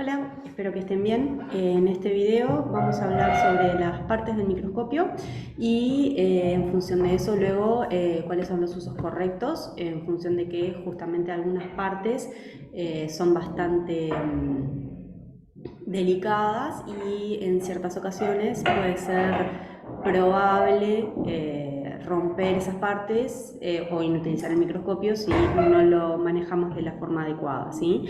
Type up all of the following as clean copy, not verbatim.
Hola, espero que estén bien. En este video vamos a hablar sobre las partes del microscopio y en función de eso luego cuáles son los usos correctos, en función de que justamente algunas partes son bastante delicadas y en ciertas ocasiones puede ser probable romper esas partes o inutilizar el microscopio si no lo manejamos de la forma adecuada, ¿sí?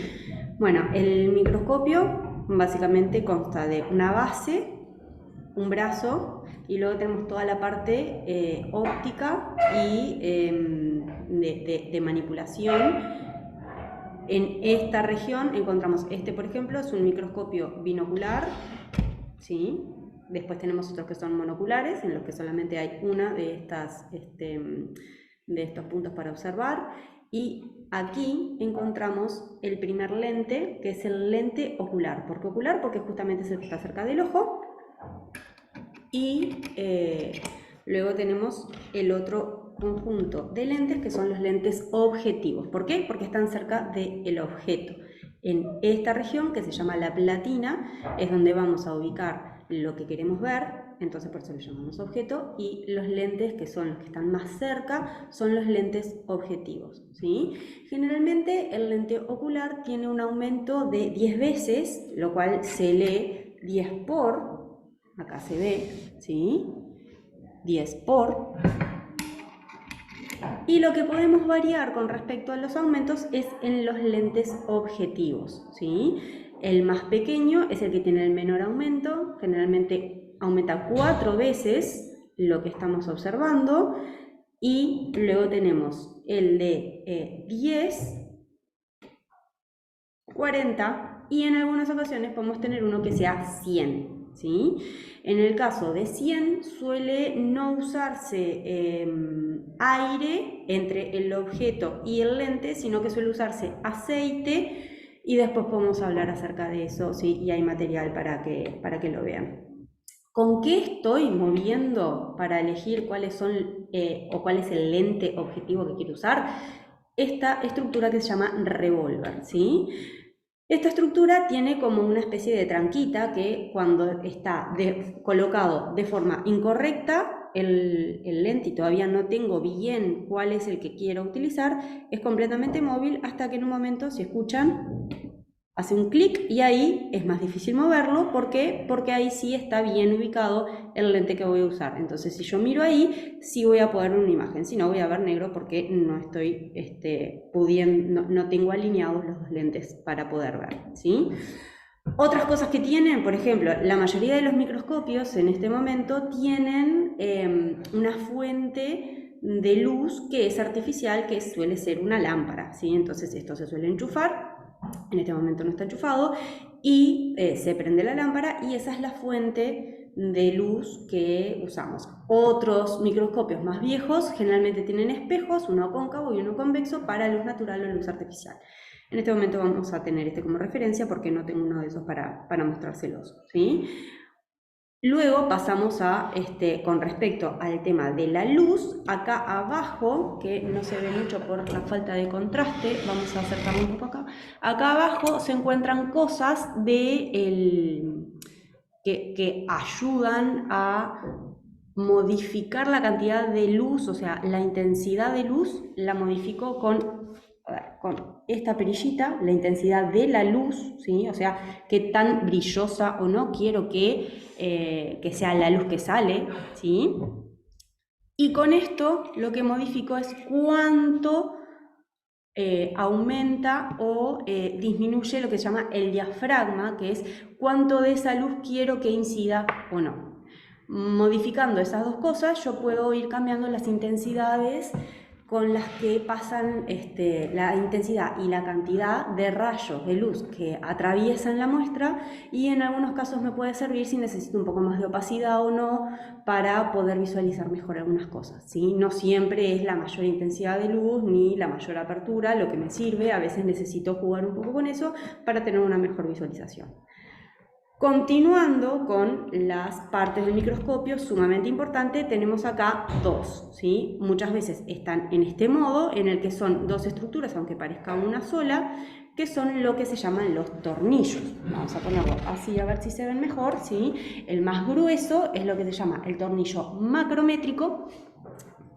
Bueno, el microscopio básicamente consta de una base, un brazo y luego tenemos toda la parte óptica y de manipulación. En esta región encontramos por ejemplo, es un microscopio binocular, ¿sí? Después tenemos otros que son monoculares, en los que solamente hay una de estos puntos para observar. Y aquí encontramos el primer lente, que es el lente ocular. ¿Por qué ocular? Porque justamente es el que está cerca del ojo. Y luego tenemos el otro conjunto de lentes, que son los lentes objetivos. ¿Por qué? Porque están cerca del objeto. En esta región, que se llama la platina, es donde vamos a ubicar lo que queremos ver, entonces por eso lo llamamos objeto, y los lentes que son los que están más cerca son los lentes objetivos, ¿sí? Generalmente el lente ocular tiene un aumento de 10 veces, lo cual se lee 10 por, acá se ve, ¿sí? 10 por. Y lo que podemos variar con respecto a los aumentos es en los lentes objetivos, ¿sí? El más pequeño es el que tiene el menor aumento, generalmente aumenta 4 veces lo que estamos observando, y luego tenemos el de 10, 40 y en algunas ocasiones podemos tener uno que sea 100, ¿sí? En el caso de 100 suele no usarse aire entre el objeto y el lente, sino que suele usarse aceite, y después podemos hablar acerca de eso, ¿sí? Y hay material para que lo vean. ¿Con qué estoy moviendo para elegir cuáles son o cuál es el lente objetivo que quiero usar? Esta estructura que se llama revólver, ¿sí? Esta estructura tiene como una especie de tranquita que cuando está colocado de forma incorrecta, el lente, y todavía no tengo bien cuál es el que quiero utilizar, es completamente móvil hasta que en un momento, si escuchan, hace un clic y ahí es más difícil moverlo. ¿Por qué? Porque ahí sí está bien ubicado el lente que voy a usar. Entonces, si yo miro ahí, sí voy a poder ver una imagen. Si no, voy a ver negro porque no estoy pudiendo, no tengo alineados los dos lentes para poder ver, ¿sí? Otras cosas que tienen, por ejemplo, la mayoría de los microscopios en este momento tienen una fuente de luz que es artificial, que suele ser una lámpara, ¿sí? Entonces esto se suele enchufar. En este momento no está enchufado y se prende la lámpara y esa es la fuente de luz que usamos. Otros microscopios más viejos generalmente tienen espejos, uno cóncavo y uno convexo para luz natural o luz artificial. En este momento vamos a tener este como referencia porque no tengo uno de esos para mostrárselos, ¿sí? Luego pasamos a, con respecto al tema de la luz, acá abajo, que no se ve mucho por la falta de contraste, vamos a acercarlo un poco acá. Acá abajo se encuentran cosas que ayudan a modificar la cantidad de luz, o sea, la intensidad de luz la modifico con esta perillita, la intensidad de la luz, ¿sí? O sea, qué tan brillosa o no quiero que sea la luz que sale, ¿sí? Y con esto lo que modifico es cuánto aumenta o disminuye lo que se llama el diafragma, que es cuánto de esa luz quiero que incida o no. Modificando esas dos cosas, yo puedo ir cambiando las intensidades con las que pasan la intensidad y la cantidad de rayos de luz que atraviesan la muestra, y en algunos casos me puede servir si necesito un poco más de opacidad o no para poder visualizar mejor algunas cosas, ¿sí? No siempre es la mayor intensidad de luz ni la mayor apertura lo que me sirve, a veces necesito jugar un poco con eso para tener una mejor visualización. Continuando con las partes del microscopio, sumamente importante, tenemos acá dos, ¿sí? Muchas veces están en este modo, en el que son dos estructuras, aunque parezca una sola, que son lo que se llaman los tornillos. Vamos a ponerlo así a ver si se ven mejor, ¿sí? El más grueso es lo que se llama el tornillo macrométrico,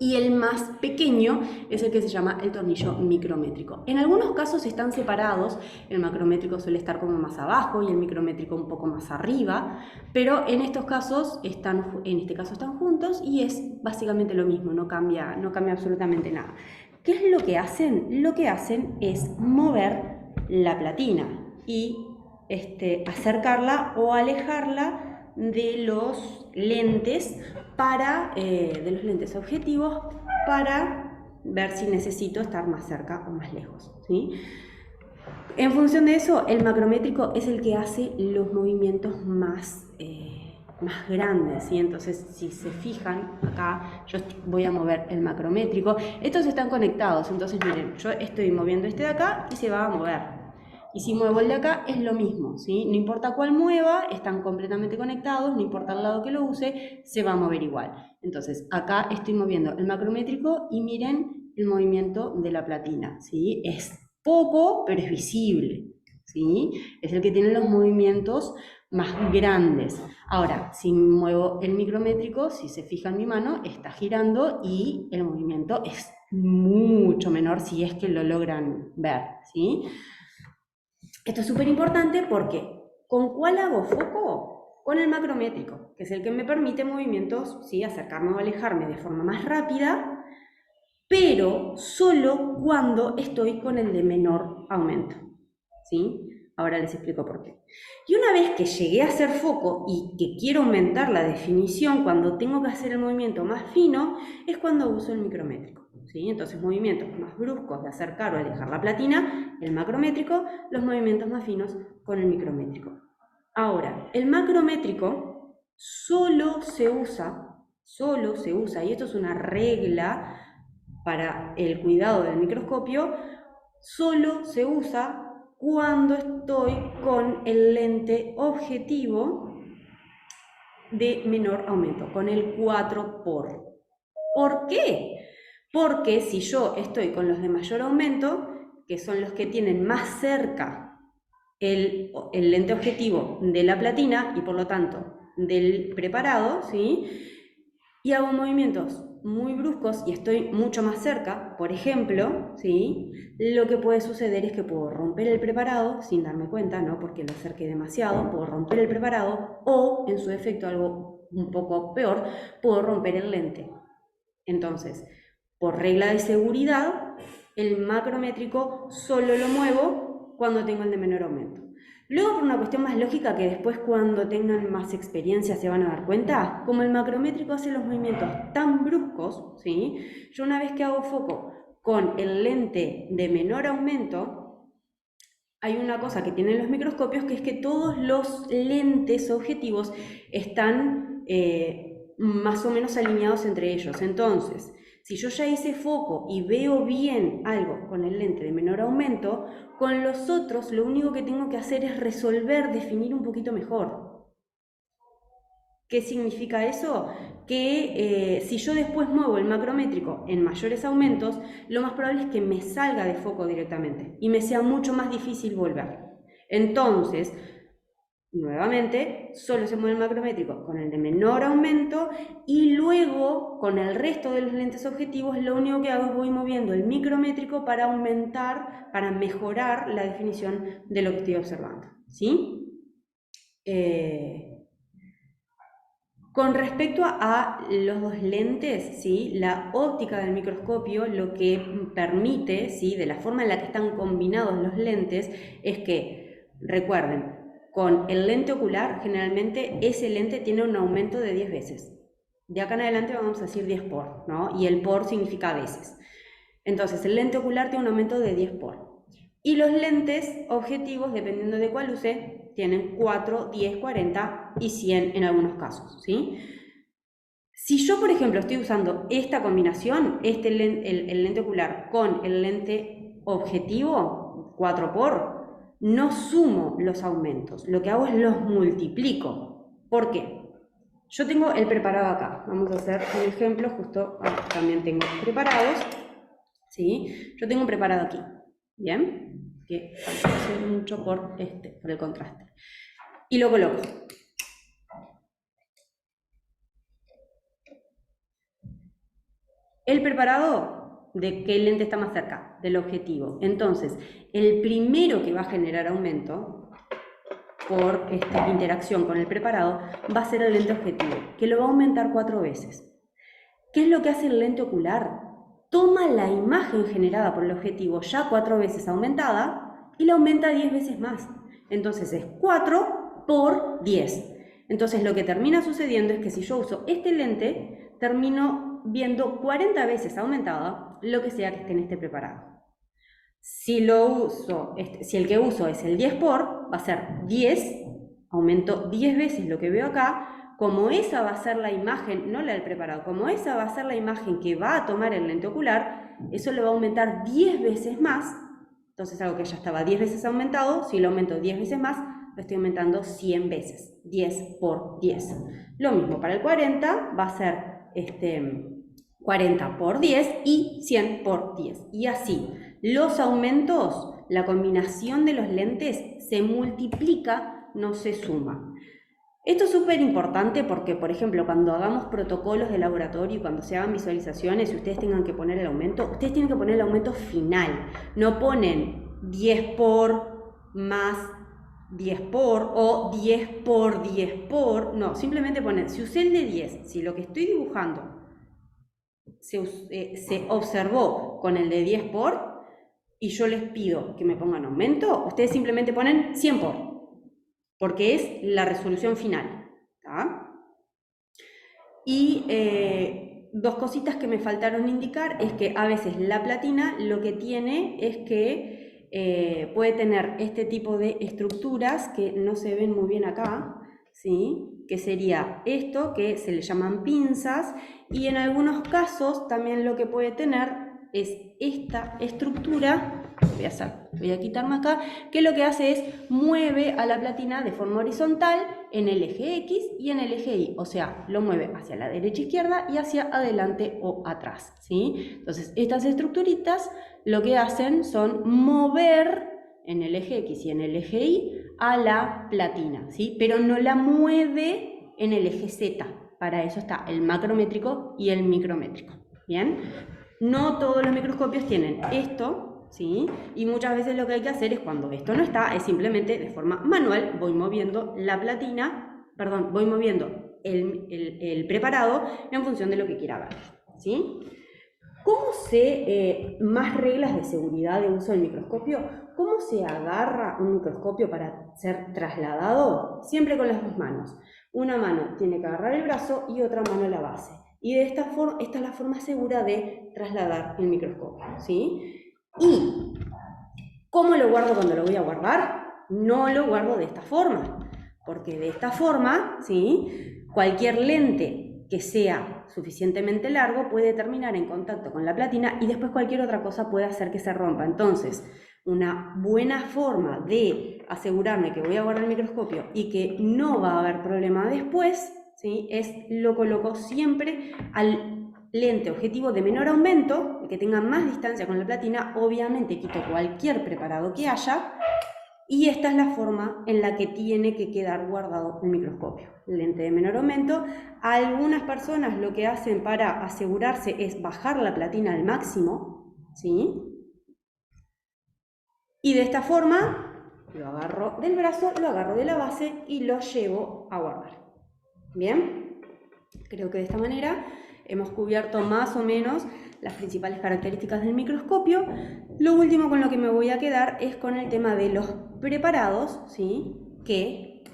y el más pequeño es el que se llama el tornillo micrométrico. En algunos casos están separados, el macrométrico suele estar como más abajo y el micrométrico un poco más arriba, pero en estos casos están juntos y es básicamente lo mismo, no cambia absolutamente nada. ¿Qué es lo que hacen? Lo que hacen es mover la platina y acercarla o alejarla de los lentes de los lentes objetivos para ver si necesito estar más cerca o más lejos, ¿sí? En función de eso, el macrométrico es el que hace los movimientos más grandes, ¿sí? Entonces, si se fijan, acá yo voy a mover el macrométrico. Estos están conectados, entonces miren, yo estoy moviendo este de acá y se va a mover. Y si muevo el de acá, es lo mismo, ¿sí? No importa cuál mueva, están completamente conectados, no importa el lado que lo use, se va a mover igual. Entonces, acá estoy moviendo el macrométrico y miren el movimiento de la platina, ¿sí? Es poco, pero es visible, ¿sí? Es el que tiene los movimientos más grandes. Ahora, si muevo el micrométrico, si se fija en mi mano, está girando y el movimiento es mucho menor si es que lo logran ver, ¿sí? Esto es súper importante porque ¿con cuál hago foco? Con el macrométrico, que es el que me permite movimientos, ¿sí? Acercarme o alejarme de forma más rápida, pero solo cuando estoy con el de menor aumento, ¿sí? Ahora les explico por qué. Y una vez que llegué a hacer foco y que quiero aumentar la definición, cuando tengo que hacer el movimiento más fino, es cuando uso el micrométrico, ¿sí? Entonces, movimientos más bruscos de acercar o alejar la platina, el macrométrico, los movimientos más finos con el micrométrico. Ahora, el macrométrico solo se usa, y esto es una regla para el cuidado del microscopio, solo se usa cuando estoy con el lente objetivo de menor aumento, con el 4x. ¿Por qué? Porque si yo estoy con los de mayor aumento, que son los que tienen más cerca el lente objetivo de la platina y por lo tanto del preparado, ¿sí? Y hago movimientos muy bruscos y estoy mucho más cerca, por ejemplo, ¿sí? Lo que puede suceder es que puedo romper el preparado sin darme cuenta, ¿no? Porque lo acerqué demasiado, puedo romper el preparado o, en su defecto, algo un poco peor, puedo romper el lente. Entonces, por regla de seguridad, el macrométrico solo lo muevo cuando tengo el de menor aumento. Luego, por una cuestión más lógica que después cuando tengan más experiencia se van a dar cuenta, como el macrométrico hace los movimientos tan bruscos, ¿sí? Yo una vez que hago foco con el lente de menor aumento, hay una cosa que tienen los microscopios que es que todos los lentes objetivos están más o menos alineados entre ellos. Entonces, si yo ya hice foco y veo bien algo con el lente de menor aumento, con los otros lo único que tengo que hacer es definir un poquito mejor. ¿Qué significa eso? Que si yo después muevo el macrométrico en mayores aumentos, lo más probable es que me salga de foco directamente y me sea mucho más difícil volver. Entonces, nuevamente, solo se mueve el macrométrico con el de menor aumento y luego con el resto de los lentes objetivos lo único que hago es voy moviendo el micrométrico para aumentar, para mejorar la definición de lo que estoy observando, ¿sí? Con respecto a los dos lentes, ¿sí? La óptica del microscopio lo que permite, ¿sí? De la forma en la que están combinados los lentes, es que, recuerden, con el lente ocular, generalmente ese lente tiene un aumento de 10 veces. De acá en adelante vamos a decir 10 por, ¿no? Y el por significa veces. Entonces, el lente ocular tiene un aumento de 10 por. Y los lentes objetivos, dependiendo de cuál use, tienen 4, 10, 40 y 100 en algunos casos, ¿sí? Si yo, por ejemplo, estoy usando esta combinación, el lente ocular con el lente objetivo, 4 por, no sumo los aumentos, lo que hago es los multiplico. ¿Por qué? Yo tengo el preparado acá. Vamos a hacer un ejemplo, justo también tengo preparados, ¿sí? Yo tengo un preparado aquí, ¿bien? que hace mucho por el contraste. Y lo coloco. El preparado, ¿de qué lente está más cerca? Del objetivo. Entonces, el primero que va a generar aumento por esta interacción con el preparado va a ser el lente objetivo, que lo va a aumentar 4 veces. ¿Qué es lo que hace el lente ocular? Toma la imagen generada por el objetivo ya 4 veces aumentada y la aumenta 10 veces más. Entonces es 4 por 10. Entonces lo que termina sucediendo es que si yo uso este lente, termino viendo 40 veces aumentada lo que sea que esté en este preparado. Si el que uso es el 10 por, va a ser 10, aumento 10 veces lo que veo acá. Como esa va a ser la imagen, no la del preparado, como esa va a ser la imagen que va a tomar el lente ocular, eso lo va a aumentar 10 veces más. Entonces algo que ya estaba 10 veces aumentado, si lo aumento 10 veces más, lo estoy aumentando 100 veces, 10 por 10. Lo mismo para el 40, va a ser 40 por 10 y 100 por 10. Y así, los aumentos, la combinación de los lentes se multiplica, no se suma. Esto es súper importante porque, por ejemplo, cuando hagamos protocolos de laboratorio y cuando se hagan visualizaciones y ustedes tengan que poner el aumento, ustedes tienen que poner el aumento final. No ponen 10 por más 10 por o 10 por 10 por. No, simplemente ponen, si usé el de 10, si lo que estoy dibujando se observó con el de 10 por y yo les pido que me pongan aumento, ustedes simplemente ponen 100 por. Porque es la resolución final. ¿Tá? Y dos cositas que me faltaron indicar es que a veces la platina lo que tiene es que puede tener este tipo de estructuras que no se ven muy bien acá, ¿sí? Que sería esto, que se le llaman pinzas, y en algunos casos también lo que puede tener es esta estructura. Voy a quitarme acá, que lo que hace es mueve a la platina de forma horizontal en el eje X y en el eje Y, o sea, lo mueve hacia la derecha izquierda y hacia adelante o atrás, ¿sí? Entonces, estas estructuritas lo que hacen son mover en el eje X y en el eje Y a la platina, ¿sí? Pero no la mueve en el eje Z, para eso está el macrométrico y el micrométrico, ¿bien? No todos los microscopios tienen esto, ¿sí? Y muchas veces lo que hay que hacer es cuando esto no está, es simplemente de forma manual voy moviendo la platina, perdón, voy moviendo el preparado en función de lo que quiera ver, ¿sí? ¿Cómo más reglas de seguridad de uso del microscopio? ¿Cómo se agarra un microscopio para ser trasladado? Siempre con las dos manos. Una mano tiene que agarrar el brazo y otra mano la base. Y de esta forma, esta es la forma segura de trasladar el microscopio, ¿sí? ¿Y cómo lo guardo cuando lo voy a guardar? No lo guardo de esta forma, porque de esta forma, ¿sí? Cualquier lente que sea suficientemente largo puede terminar en contacto con la platina y después cualquier otra cosa puede hacer que se rompa. Entonces, una buena forma de asegurarme que voy a guardar el microscopio y que no va a haber problema después, ¿sí? Es lo coloco siempre al lente objetivo de menor aumento, el que tenga más distancia con la platina. Obviamente quito cualquier preparado que haya y esta es la forma en la que tiene que quedar guardado el microscopio. Lente de menor aumento. Algunas personas lo que hacen para asegurarse es bajar la platina al máximo, ¿sí? Y de esta forma lo agarro del brazo, lo agarro de la base y lo llevo a guardar. ¿Bien? Creo que de esta manera hemos cubierto más o menos las principales características del microscopio. Lo último con lo que me voy a quedar es con el tema de los preparados, ¿sí? Que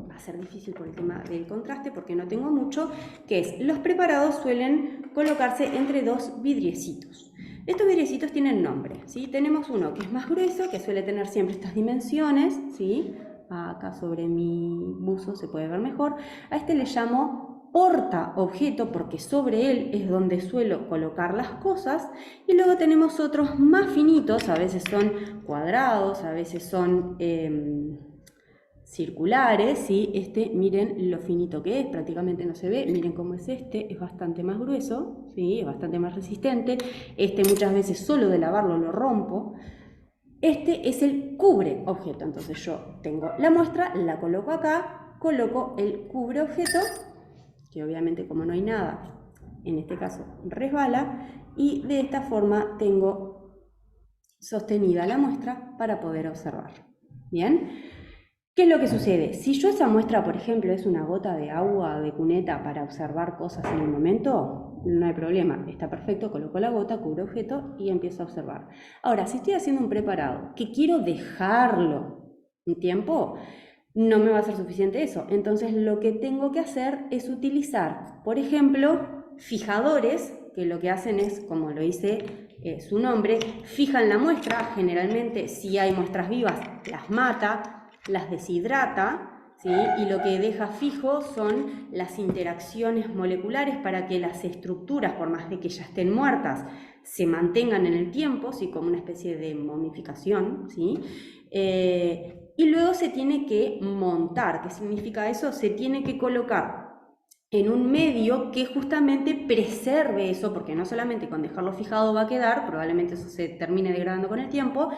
va a ser difícil por el tema del contraste porque no tengo mucho, que es, los preparados suelen colocarse entre dos vidriecitos. Estos vidriecitos tienen nombre, ¿sí? Tenemos uno que es más grueso, que suele tener siempre estas dimensiones, ¿sí? Acá sobre mi buzo se puede ver mejor. A este le llamo porta objeto porque sobre él es donde suelo colocar las cosas. Y luego tenemos otros más finitos, a veces son cuadrados, a veces son circulares, ¿sí? Este, miren lo finito que es, prácticamente no se ve. Miren cómo es este, es bastante más grueso, ¿sí? Es bastante más resistente. Este muchas veces solo de lavarlo lo rompo. Este es el cubre objeto. Entonces yo tengo la muestra, la coloco acá, coloco el cubre objeto, que obviamente como no hay nada, en este caso resbala, y de esta forma tengo sostenida la muestra para poder observar. ¿Bien? ¿Qué es lo que sucede? Si yo esa muestra, por ejemplo, es una gota de agua de cuneta para observar cosas en el momento, no hay problema, está perfecto, coloco la gota, cubro objeto y empiezo a observar. Ahora, si estoy haciendo un preparado que quiero dejarlo un tiempo, no me va a ser suficiente eso. Entonces lo que tengo que hacer es utilizar, por ejemplo, fijadores, que lo que hacen es, como lo dice su nombre, fijan la muestra, generalmente si hay muestras vivas las mata, las deshidrata, ¿sí? Y lo que deja fijo son las interacciones moleculares para que las estructuras, por más de que ya estén muertas, se mantengan en el tiempo, ¿sí? Como una especie de momificación, ¿sí? Y luego se tiene que montar. ¿Qué significa eso? Se tiene que colocar en un medio que justamente preserve eso, porque no solamente con dejarlo fijado va a quedar, probablemente eso se termine degradando con el tiempo.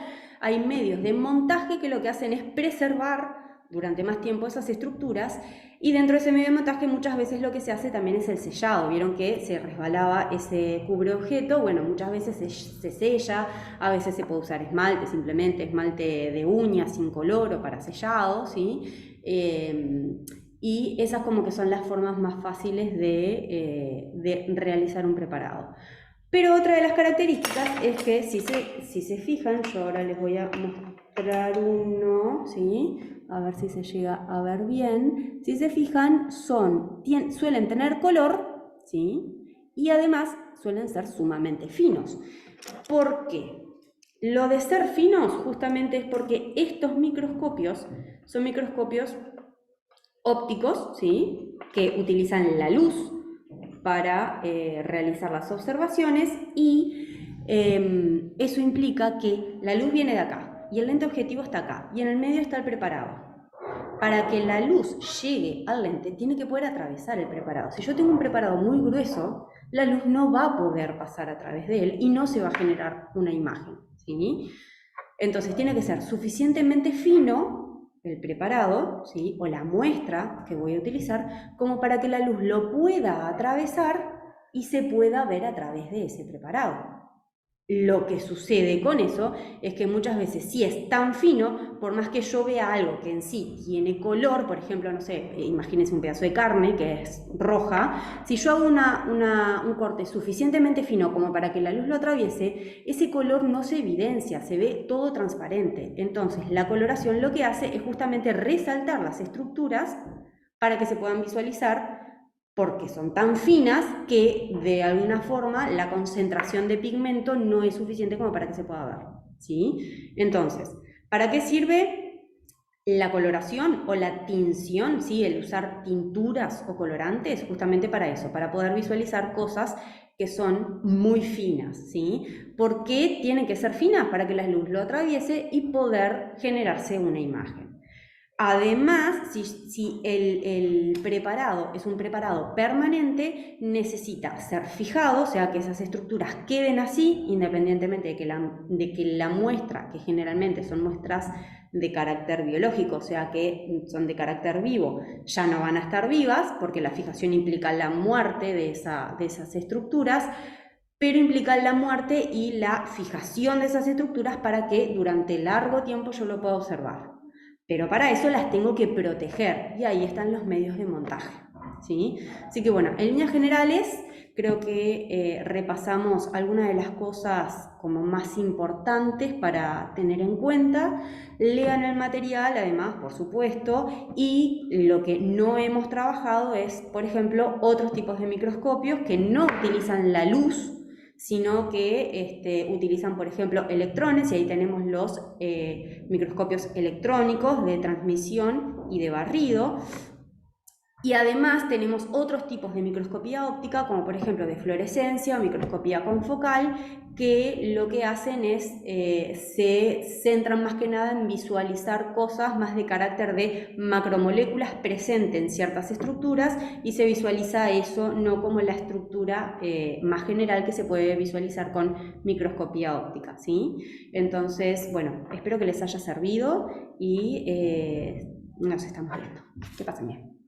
Hay medios de montaje que lo que hacen es preservar durante más tiempo esas estructuras, y dentro de ese medio de montaje muchas veces lo que se hace también es el sellado. Vieron que se resbalaba ese cubre objeto, bueno, muchas veces se sella, a veces se puede usar esmalte, simplemente esmalte de uñas incoloro para sellado, ¿sí? Y esas como que son las formas más fáciles de realizar un preparado. Pero otra de las características es que si se fijan, yo ahora les voy a mostrar uno, ¿sí? A ver si se llega a ver bien. Si se fijan, suelen tener color, ¿sí? Y además suelen ser sumamente finos. ¿Por qué? Lo de ser finos justamente es porque estos microscopios son microscopios ópticos, ¿sí? Que utilizan la luz para realizar las observaciones, y eso implica que la luz viene de acá y el lente objetivo está acá y en el medio está el preparado. Para que la luz llegue al lente tiene que poder atravesar el preparado. Si yo tengo un preparado muy grueso, la luz no va a poder pasar a través de él y no se va a generar una imagen, ¿sí? Entonces tiene que ser suficientemente fino el preparado, ¿sí? O la muestra que voy a utilizar, como para que la luz lo pueda atravesar y se pueda ver a través de ese preparado. Lo que sucede con eso es que muchas veces, si es tan fino, por más que yo vea algo que en sí tiene color, por ejemplo, no sé, imagínense un pedazo de carne que es roja, si yo hago un corte suficientemente fino como para que la luz lo atraviese, ese color no se evidencia, se ve todo transparente. Entonces, la coloración lo que hace es justamente resaltar las estructuras para que se puedan visualizar, porque son tan finas que de alguna forma la concentración de pigmento no es suficiente como para que se pueda ver, ¿sí? Entonces, ¿para qué sirve la coloración o la tinción, ¿sí? El usar tinturas o colorantes, justamente para eso, para poder visualizar cosas que son muy finas, ¿sí? ¿Por qué tienen que ser finas? Para que la luz lo atraviese y poder generarse una imagen. Además, si el preparado es un preparado permanente, necesita ser fijado, o sea, que esas estructuras queden así, independientemente de que la muestra, que generalmente son muestras de carácter biológico, o sea, que son de carácter vivo, ya no van a estar vivas, porque la fijación implica la muerte de esas estructuras, pero implica la muerte y la fijación de esas estructuras para que durante largo tiempo yo lo pueda observar. Pero para eso las tengo que proteger, y ahí están los medios de montaje, ¿sí? Así que bueno, en líneas generales creo que repasamos algunas de las cosas como más importantes para tener en cuenta. Lean el material, además, por supuesto, y lo que no hemos trabajado es, por ejemplo, otros tipos de microscopios que no utilizan la luz, sino que utilizan, por ejemplo, electrones, y ahí tenemos los microscopios electrónicos de transmisión y de barrido. Y además tenemos otros tipos de microscopía óptica, como por ejemplo de fluorescencia o microscopía confocal, que lo que hacen es, se centran más que nada en visualizar cosas más de carácter de macromoléculas presentes en ciertas estructuras, y se visualiza eso no como la estructura más general que se puede visualizar con microscopía óptica, ¿sí? Entonces, bueno, espero que les haya servido y nos estamos viendo. Que pasen bien.